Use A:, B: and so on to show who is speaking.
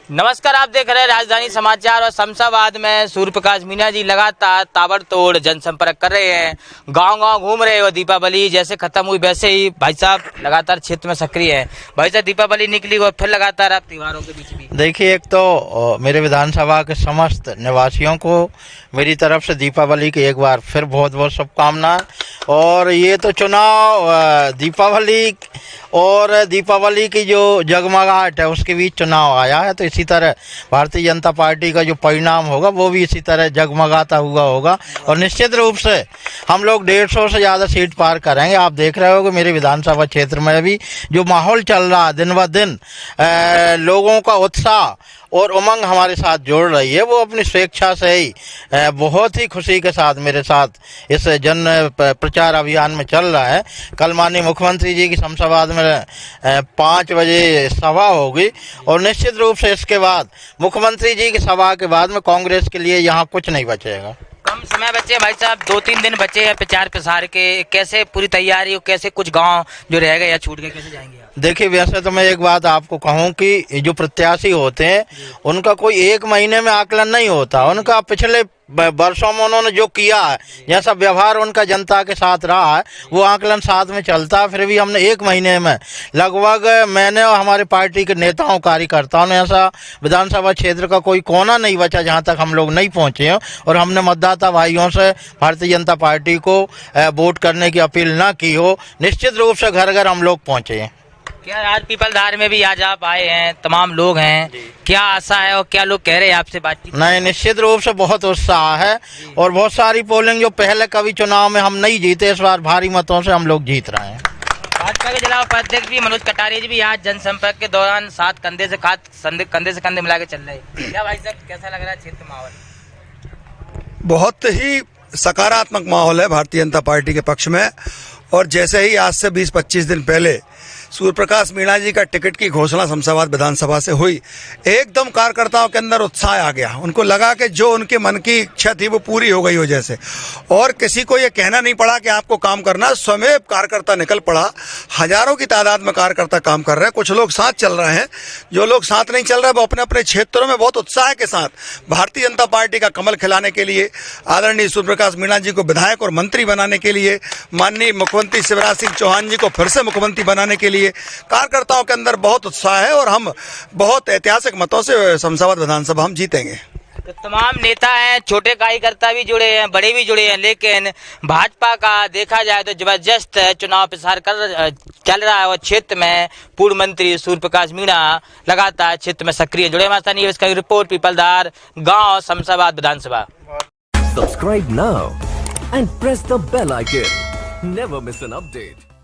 A: नमस्कार, आप देख रहे हैं राजधानी समाचार। और शमशाबाद में सूर्य प्रकाश मीणा जी लगातार ताबड़तोड़ जनसंपर्क कर रहे हैं, गांव-गांव घूम रहे हैं। और दीपावली जैसे खत्म हुई वैसे ही भाई साहब लगातार क्षेत्र में सक्रिय है। भाई साहब, दीपावली निकली और फिर लगातार आप त्योहारों के बीच भी।
B: देखिए, एक तो मेरे विधानसभा के समस्त निवासियों को मेरी तरफ से दीपावली की एक बार फिर बहुत बहुत शुभकामनाएं। और ये तो चुनाव दीपावली की जो जगमगाहट है उसके बीच चुनाव आया है, तो इसी तरह भारतीय जनता पार्टी का जो परिणाम होगा वो भी इसी तरह जगमगाता हुआ होगा। और निश्चित रूप से हम लोग 150 से ज़्यादा सीट पार करेंगे। आप देख रहे होगे मेरे विधानसभा क्षेत्र में अभी जो माहौल चल रहा है, दिन ब दिन लोगों का उत्साह और उमंग हमारे साथ जोड़ रही है। वो अपनी स्वेच्छा से ही बहुत ही खुशी के साथ मेरे साथ इस जन प्रचार अभियान में चल रहा है। कल माननीय मुख्यमंत्री जी की शमशाबाद में 5 बजे सभा होगी और निश्चित रूप से इसके बाद मुख्यमंत्री जी की सभा के बाद में कांग्रेस के लिए यहाँ कुछ नहीं बचेगा।
A: कम समय बचे भाई साहब, 2-3 दिन बचे हैं प्रचार प्रसार के। कैसे पूरी तैयारी हो, कैसे कुछ गांव जो रह गए या छूट गए कैसे जाएंगे आप?
B: देखिए, वैसे तो मैं एक बात आपको कहूं कि जो प्रत्याशी होते हैं उनका कोई एक महीने में आकलन नहीं होता। उनका पिछले वर्षों में उन्होंने जो किया है, जैसा व्यवहार उनका जनता के साथ रहा है, वो आकलन साथ में चलता है। फिर भी हमने एक महीने में लगभग मैंने और हमारे पार्टी के नेताओं कार्यकर्ताओं ने ऐसा विधानसभा क्षेत्र का कोई कोना नहीं बचा जहां तक हम लोग नहीं पहुंचे हैं। और हमने मतदाता भाइयों से भारतीय जनता पार्टी को वोट करने की अपील ना की हो। निश्चित रूप से घर घर हम लोग पहुंचे हैं।
A: क्या आज पीपलधार में भी आज आप आए हैं, तमाम लोग हैं, क्या आशा है और क्या लोग कह रहे हैं आपसे बातचीत?
B: नहीं, निश्चित रूप से बहुत उत्साह है और बहुत सारी पोलिंग जो पहले कभी चुनाव में हम नहीं जीते, इस बार भारी मतों से हम लोग जीत रहे हैं।
A: भाजपा के जिला उपाध्यक्ष भी मनोज कटारिया जी भी आज जनसंपर्क के दौरान साथ कंधे से कंधे मिला के चल रहे हैं। क्या भाई साहब, कैसा लग रहा है क्षेत्र माहौल?
C: बहुत ही सकारात्मक माहौल है भारतीय जनता पार्टी के पक्ष में। और जैसे ही आज से 20-25 दिन पहले सूर्य प्रकाश मीणा जी का टिकट की घोषणा शमशाबाद विधानसभा से हुई, एकदम कार्यकर्ताओं के अंदर उत्साह आ गया। उनको लगा कि जो उनके मन की इच्छा थी वो पूरी हो गई हो जैसे। और किसी को ये कहना नहीं पड़ा कि आपको काम करना, स्वयं कार्यकर्ता निकल पड़ा। हजारों की तादाद में कार्यकर्ता काम कर रहे हैं। कुछ लोग साथ चल रहे हैं, जो लोग साथ नहीं चल रहे वो अपने अपने क्षेत्रों में बहुत उत्साह के साथ भारतीय जनता पार्टी का कमल खिलाने के लिए, आदरणीय सूर्य प्रकाश मीणा जी को विधायक और मंत्री बनाने के लिए, माननीय मुख्यमंत्री शिवराज सिंह चौहान जी को फिर से मुख्यमंत्री बनाने के लिए कार्यकर्ताओं के अंदर बहुत उत्साह है। और हम बहुत ऐतिहासिक मतों से शमशाबाद विधानसभा हम जीतेंगे।
A: तो तमाम नेता हैं, छोटे कार्यकर्ता भी जुड़े हैं, बड़े भी जुड़े हैं, लेकिन भाजपा का देखा जाए तो जबरदस्त चुनाव प्रसार चल रहा है। और क्षेत्र में पूर्व मंत्री सूर्य प्रकाश मीणा लगातार क्षेत्र में सक्रिय जुड़े। हमारे साथ इसका रिपोर्ट, पीपलधार गांव शमशाबाद विधानसभा।
D: Subscribe now and press the bell icon. Never miss an update.